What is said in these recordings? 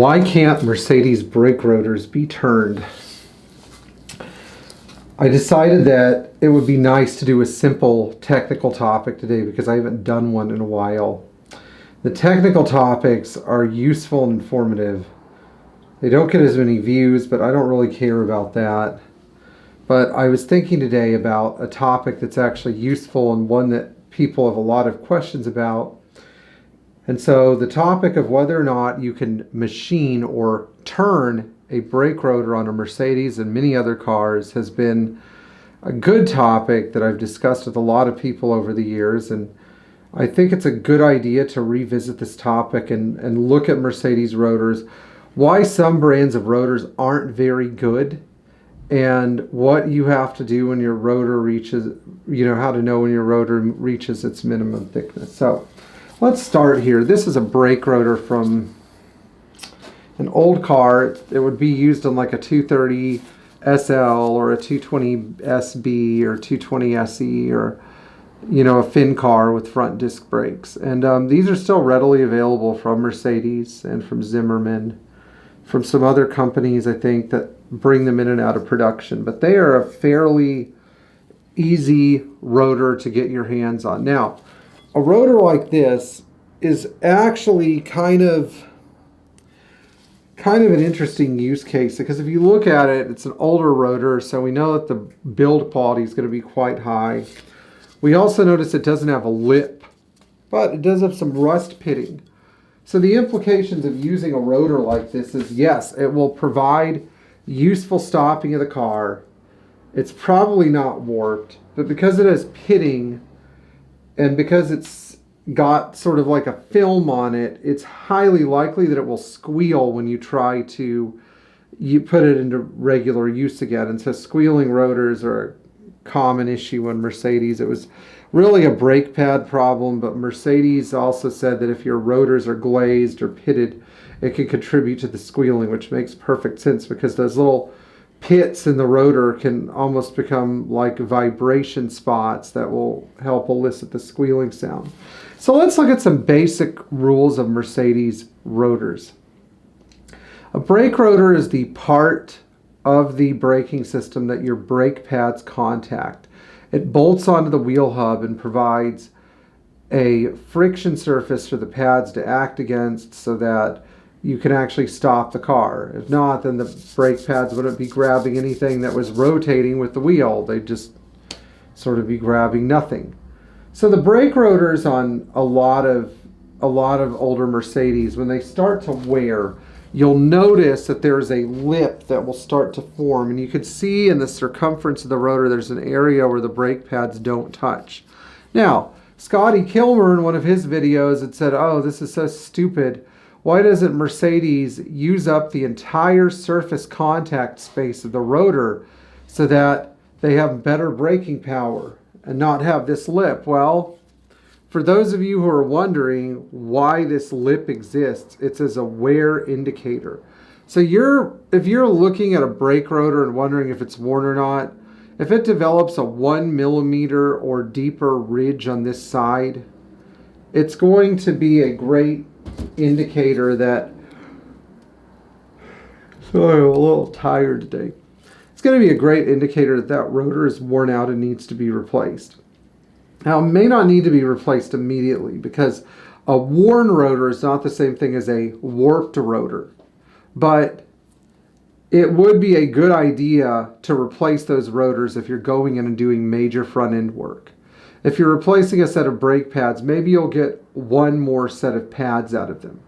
Why can't Mercedes brake rotors be turned? I decided that it would be nice to do a simple technical topic today because I haven't done one in a while. The technical topics are useful and informative. They don't get as many views, but I don't really care about that. But I was thinking today about a topic that's actually useful and one that people have a lot of questions about. And so the topic of whether or not you can machine or turn a brake rotor on a Mercedes and many other cars has been a good topic that I've discussed with a lot of people over the years. And I think it's a good idea to revisit this topic and look at Mercedes rotors, why some brands of rotors aren't very good, and what you have to do when your rotor reaches, how to know when your rotor reaches its minimum thickness. So let's start here. This is a brake rotor from an old car. It would be used on like a 230 SL or a 220 SB or 220 SE or a Fin car with front disc brakes. And these are still readily available from Mercedes and from Zimmermann, from some other companies, I think, that bring them in and out of production. But they are a fairly easy rotor to get your hands on. Now, a rotor like this is actually kind of an interesting use case, because if you look at it, it's an older rotor, so we know that the build quality is going to be quite high. We also notice it doesn't have a lip, but it does have some rust pitting. So the implications of using a rotor like this is, yes, it will provide useful stopping of the car. It's probably not warped, but because it has pitting and because it's got sort of like a film on it, it's highly likely that it will squeal when you try to put it into regular use again. And so squealing rotors are a common issue in Mercedes. It was really a brake pad problem, but Mercedes also said that if your rotors are glazed or pitted, it can contribute to the squealing, which makes perfect sense because those little pits in the rotor can almost become like vibration spots that will help elicit the squealing sound. So let's look at some basic rules of Mercedes rotors. A brake rotor is the part of the braking system that your brake pads contact. It bolts onto the wheel hub and provides a friction surface for the pads to act against so that you can actually stop the car. If not, then the brake pads wouldn't be grabbing anything that was rotating with the wheel. They'd just sort of be grabbing nothing. So the brake rotors on a lot of older Mercedes, when they start to wear, you'll notice that there's a lip that will start to form, and you can see in the circumference of the rotor there's an area where the brake pads don't touch. Now, Scotty Kilmer in one of his videos had said, "Oh, this is so stupid. Why doesn't Mercedes use up the entire surface contact space of the rotor so that they have better braking power and not have this lip?" Well, for those of you who are wondering why this lip exists, it's as a wear indicator. So if you're looking at a brake rotor and wondering if it's worn or not, if it develops a 1 millimeter or deeper ridge on this side, it's going to be a great indicator that, sorry, I'm a little tired today. It's going to be a great indicator that that rotor is worn out and needs to be replaced. Now, it may not need to be replaced immediately because a worn rotor is not the same thing as a warped rotor, but it would be a good idea to replace those rotors if you're going in and doing major front end work. If you're replacing a set of brake pads, maybe you'll get one more set of pads out of them.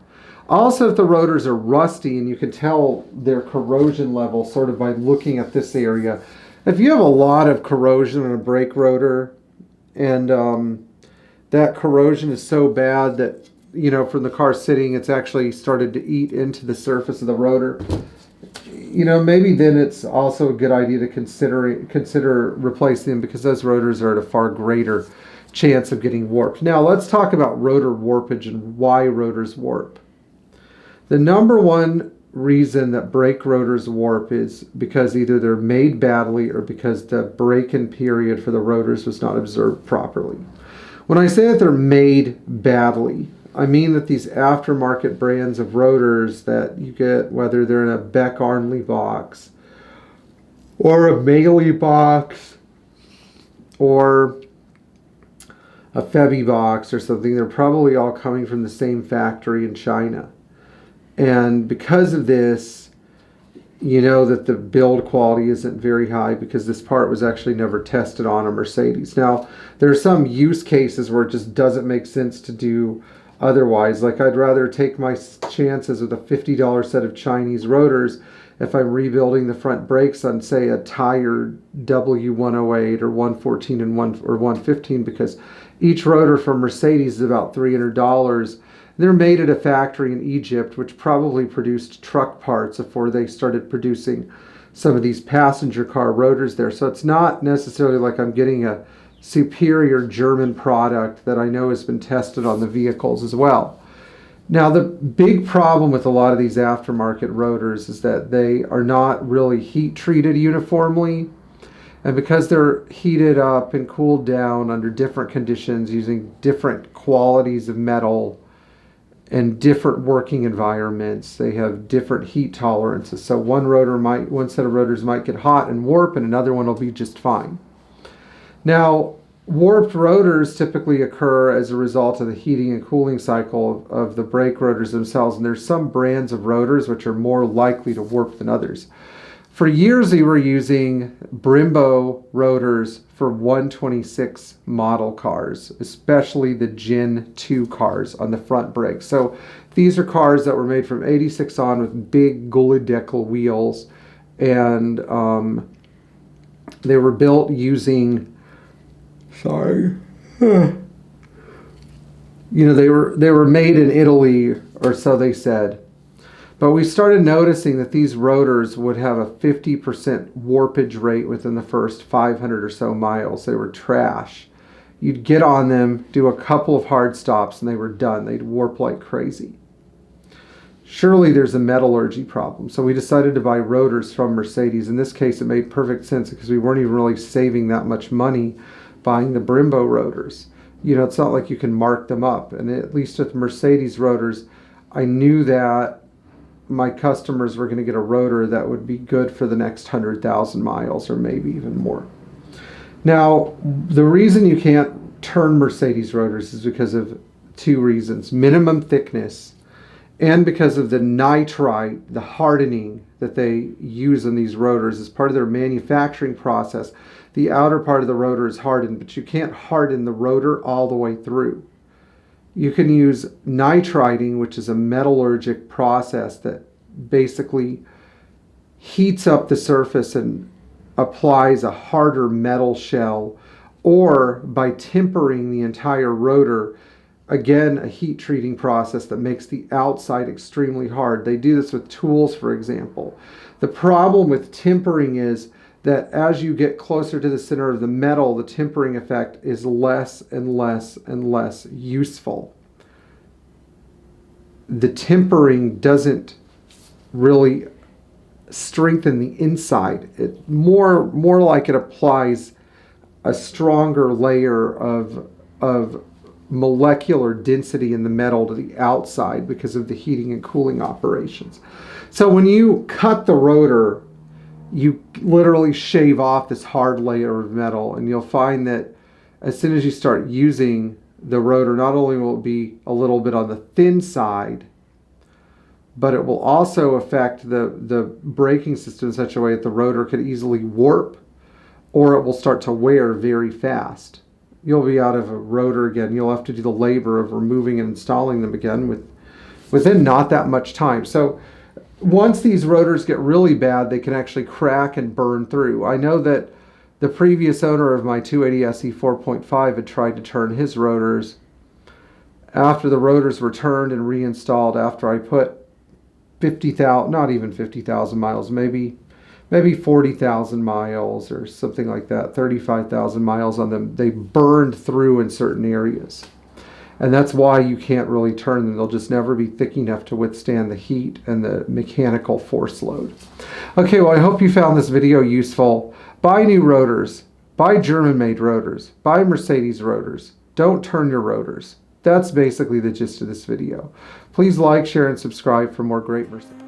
Also, if the rotors are rusty, and you can tell their corrosion level sort of by looking at this area. If you have a lot of corrosion on a brake rotor, and that corrosion is so bad that, from the car sitting, it's actually started to eat into the surface of the rotor, maybe then it's also a good idea to consider replacing them, because those rotors are at a far greater chance of getting warped. Now let's talk about rotor warpage and why rotors warp. The number one reason that brake rotors warp is because either they're made badly or because the break-in period for the rotors was not observed properly. When I say that they're made badly, I mean that these aftermarket brands of rotors that you get, whether they're in a Beck Arnley box or a Mailey box or a Febby box or something, they're probably all coming from the same factory in China. And because of this, you know that the build quality isn't very high because this part was actually never tested on a Mercedes. Now, there are some use cases where it just doesn't make sense to do otherwise. Like, I'd rather take my chances with a $50 set of Chinese rotors if I'm rebuilding the front brakes on, say, a tired W108 or 114 and or 115, because each rotor from Mercedes is about $300. They're made at a factory in Egypt, which probably produced truck parts before they started producing some of these passenger car rotors there. So it's not necessarily like I'm getting a superior German product that I know has been tested on the vehicles as well. Now, the big problem with a lot of these aftermarket rotors is that they are not really heat treated uniformly. And because they're heated up and cooled down under different conditions using different qualities of metal and different working environments, they have different heat tolerances. So one set of rotors might get hot and warp, and another one will be just fine. Now, warped rotors typically occur as a result of the heating and cooling cycle of the brake rotors themselves, and there's some brands of rotors which are more likely to warp than others. For years, we were using Brembo rotors for 126 model cars, especially the Gen 2 cars on the front brakes. So these are cars that were made from 86 on with big Gullwing wheels, and they were built using, you know, they were made in Italy, or so they said. But we started noticing that these rotors would have a 50% warpage rate within the first 500 or so miles. They were trash. You'd get on them, do a couple of hard stops, and they were done. They'd warp like crazy. Surely there's a metallurgy problem. So we decided to buy rotors from Mercedes. In this case, it made perfect sense because we weren't even really saving that much money buying the Brembo rotors. You know, it's not like you can mark them up. And at least with Mercedes rotors, I knew that my customers were going to get a rotor that would be good for the next 100,000 miles or maybe even more. Now, the reason you can't turn Mercedes rotors is because of two reasons: minimum thickness, and because of the nitrite, the hardening that they use in these rotors as part of their manufacturing process. The outer part of the rotor is hardened, but you can't harden the rotor all the way through. You can use nitriding, which is a metallurgic process that basically heats up the surface and applies a harder metal shell, or by tempering the entire rotor, again, a heat treating process that makes the outside extremely hard. They do this with tools, for example. The problem with tempering is that as you get closer to the center of the metal, the tempering effect is less and less and less useful. The tempering doesn't really strengthen the inside. It more like it applies a stronger layer of molecular density in the metal to the outside because of the heating and cooling operations. So when you cut the rotor, you literally shave off this hard layer of metal, and you'll find that as soon as you start using the rotor, not only will it be a little bit on the thin side, but it will also affect the braking system in such a way that the rotor could easily warp, or it will start to wear very fast. You'll be out of a rotor again. You'll have to do the labor of removing and installing them again within not that much time. So once these rotors get really bad, they can actually crack and burn through. I know that the previous owner of my 280 SE 4.5 had tried to turn his rotors. After the rotors were turned and reinstalled, after I put 50,000, not even 50,000 miles, maybe 40,000 miles or something like that, 35,000 miles on them, they burned through in certain areas. And that's why you can't really turn them. They'll just never be thick enough to withstand the heat and the mechanical force load. Okay, well, I hope you found this video useful. Buy new rotors. Buy German-made rotors. Buy Mercedes rotors. Don't turn your rotors. That's basically the gist of this video. Please like, share, and subscribe for more great Mercedes.